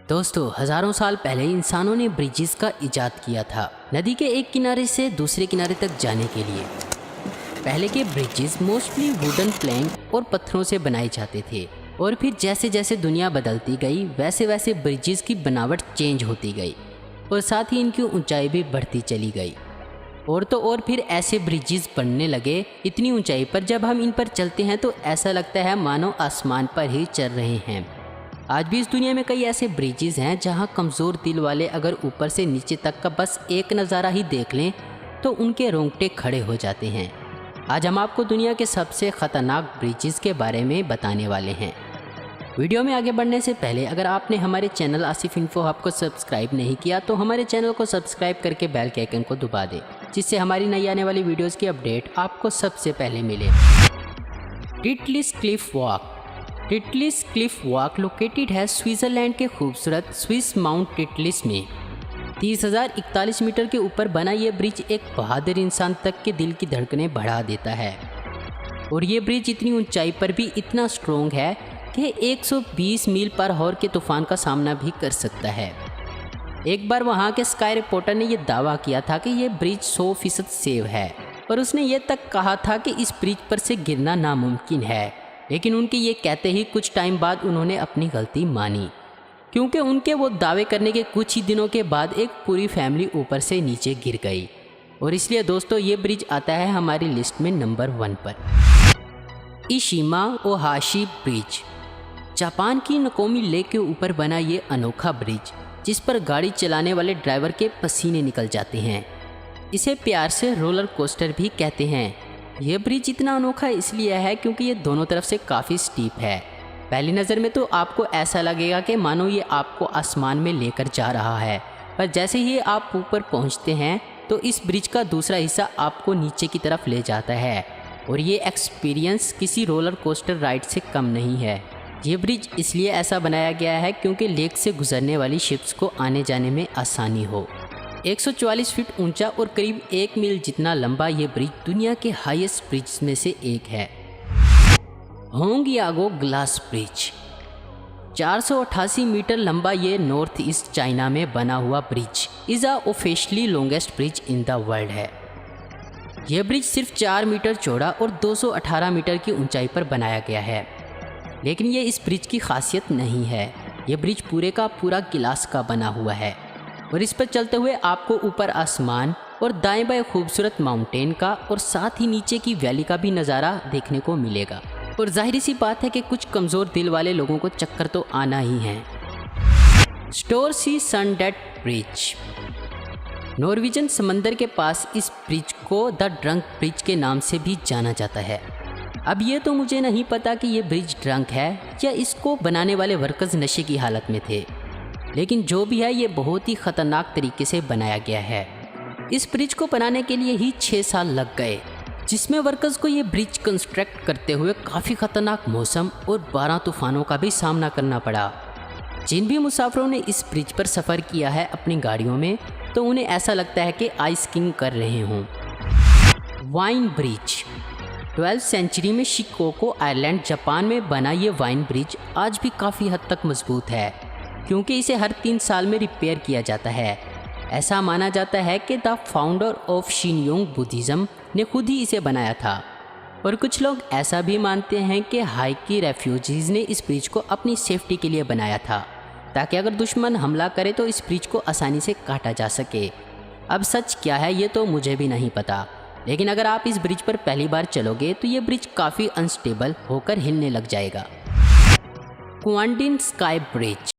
दोस्तों, हजारों साल पहले इंसानों ने ब्रिजेस का इजाद किया था नदी के एक किनारे से दूसरे किनारे तक जाने के लिए। पहले के ब्रिजेस मोस्टली वुडन प्लैंक और पत्थरों से बनाए जाते थे और फिर जैसे जैसे दुनिया बदलती गई वैसे वैसे ब्रिजेस की बनावट चेंज होती गई और साथ ही इनकी ऊंचाई भी बढ़ती चली गई। और तो और फिर ऐसे ब्रिजेस बनने लगे इतनी ऊंचाई पर जब हम इन पर चलते हैं तो ऐसा लगता है मानो आसमान पर ही चल रहे हैं। आज भी इस दुनिया में कई ऐसे ब्रिजेस हैं जहां कमज़ोर दिल वाले अगर ऊपर से नीचे तक का बस एक नज़ारा ही देख लें तो उनके रोंगटे खड़े हो जाते हैं। आज हम आपको दुनिया के सबसे ख़तरनाक ब्रिजेस के बारे में बताने वाले हैं। वीडियो में आगे बढ़ने से पहले अगर आपने हमारे चैनल आसिफ इन्फो हब को सब्सक्राइब नहीं किया तो हमारे चैनल को सब्सक्राइब करके बेल के आइकन को दबा दें, जिससे हमारी नई आने वाली वीडियोज़ की अपडेट आपको सबसे पहले मिले। Titlis Cliff walk. Titlis Cliff walk located है स्विट्ज़रलैंड के खूबसूरत स्विस माउंट टिटलिस में। 30,041 मीटर के ऊपर बना ये ब्रिज एक बहादुर इंसान तक के दिल की धड़कनें बढ़ा देता है। और ये ब्रिज इतनी ऊंचाई पर भी इतना स्ट्रॉन्ग है कि 120 मील पर आवर के तूफान का सामना भी कर सकता है। एक बार वहाँ के स्काई रिपोर्टर ने यह दावा किया था कि यह ब्रिज 100% सेव है और उसने ये तक कहा था कि इस ब्रिज पर से गिरना नामुमकिन है। लेकिन उनके ये कहते ही कुछ टाइम बाद उन्होंने अपनी गलती मानी, क्योंकि उनके वो दावे करने के कुछ ही दिनों के बाद एक पूरी फैमिली ऊपर से नीचे गिर गई। और इसलिए दोस्तों ये ब्रिज आता है हमारी लिस्ट में नंबर 1 पर। इशिमा ओहाशी ब्रिज। जापान की नकोमी लेक के ऊपर बना ये अनोखा ब्रिज जिस पर गाड़ी चलाने वाले ड्राइवर के पसीने निकल जाते हैं। इसे प्यार से रोलर कोस्टर भी कहते हैं। यह ब्रिज इतना अनोखा इसलिए है क्योंकि ये दोनों तरफ से काफ़ी स्टीप है। पहली नज़र में तो आपको ऐसा लगेगा कि मानो ये आपको आसमान में लेकर जा रहा है, पर जैसे ही आप ऊपर पहुंचते हैं तो इस ब्रिज का दूसरा हिस्सा आपको नीचे की तरफ ले जाता है। और ये एक्सपीरियंस किसी रोलर कोस्टर राइड से कम नहीं है। ये ब्रिज इसलिए ऐसा बनाया गया है क्योंकि लेक से गुजरने वाली शिप्स को आने जाने में आसानी हो। 144 फीट ऊंचा और करीब 1 मील जितना लंबा ये ब्रिज दुनिया के हाईएस्ट ब्रिज में से एक है। होंगयागो ग्लास ब्रिज। 488 मीटर लंबा ये नॉर्थ ईस्ट चाइना में बना हुआ bridge is a officially longest bridge in the world है। यह ब्रिज सिर्फ 4 मीटर चौड़ा और 218 मीटर की ऊंचाई पर बनाया गया है। लेकिन ये इस ब्रिज की खासियत नहीं है। यह ब्रिज पूरे का पूरा गिलास का बना हुआ है और इस पर चलते हुए आपको ऊपर आसमान और दाएं बाएं खूबसूरत माउंटेन का और साथ ही नीचे की वैली का भी नज़ारा देखने को मिलेगा। और जाहिर सी बात है कि कुछ कमज़ोर दिल वाले लोगों को चक्कर तो आना ही है। स्टोरसी सनडेट ब्रिज। नॉर्वेजियन समंदर के पास इस ब्रिज को द ड्रंक ब्रिज के नाम से भी जाना जाता है। अब ये तो मुझे नहीं पता कि ये ब्रिज ड्रंक है या इसको बनाने वाले वर्कर्स नशे की हालत में थे, लेकिन जो भी है ये बहुत ही ख़तरनाक तरीके से बनाया गया है। इस ब्रिज को बनाने के लिए ही 6 साल लग गए, जिसमें वर्कर्स को ये ब्रिज कंस्ट्रक्ट करते हुए काफ़ी ख़तरनाक मौसम और 12 तूफ़ानों का भी सामना करना पड़ा। जिन भी मुसाफिरों ने इस ब्रिज पर सफ़र किया है अपनी गाड़ियों में तो उन्हें ऐसा लगता है कि आइस स्कीइंग कर रहे हों। Wine bridge. 12वीं सेंचुरी में शिकोको आइलैंड जापान में बना ये वाइन ब्रिज आज भी काफ़ी हद तक मजबूत है, क्योंकि इसे हर 3 साल में रिपेयर किया जाता है। ऐसा माना जाता है कि द फाउंडर ऑफ शिनयोंग बुद्धिज़्म ने खुद ही इसे बनाया था। और कुछ लोग ऐसा भी मानते हैं कि हाइकी रेफ्यूजीज़ ने इस ब्रिज को अपनी सेफ्टी के लिए बनाया था, ताकि अगर दुश्मन हमला करे तो इस ब्रिज को आसानी से काटा जा सके। अब सच क्या है ये तो मुझे भी नहीं पता, लेकिन अगर आप इस ब्रिज पर पहली बार चलोगे तो ये ब्रिज काफ़ी अनस्टेबल होकर हिलने लग जाएगा। क्वांडिन स्काई ब्रिज।